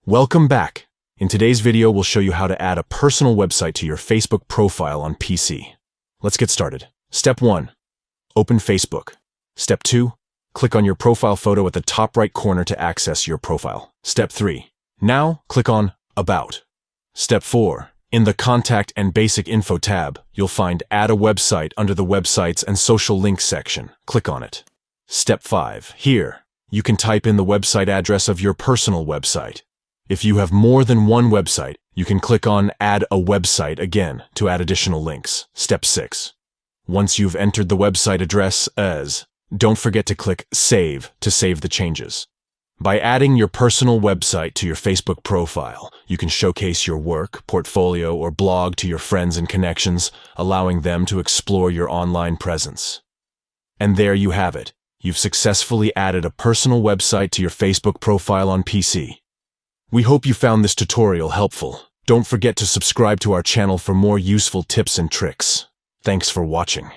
Welcome back. In today's video, we'll show you how to add a personal website to your Facebook profile on PC. Let's get started. Step 1. Open Facebook. Step 2. Click on your profile photo at the top right corner to access your profile. Step 3. Now, click on About. Step 4. In the Contact and Basic Info tab, you'll find Add a Website under the Websites and Social Links section. Click on it. Step 5. Here, you can type in the website address of your personal website. If you have more than one website, you can click on Add a Website again to add additional links. Step 6. Once you've entered the website address don't forget to click Save to save the changes. By adding your personal website to your Facebook profile, you can showcase your work, portfolio, or blog to your friends and connections, allowing them to explore your online presence. And there you have it. You've successfully added a personal website to your Facebook profile on PC. We hope you found this tutorial helpful. Don't forget to subscribe to our channel for more useful tips and tricks. Thanks for watching.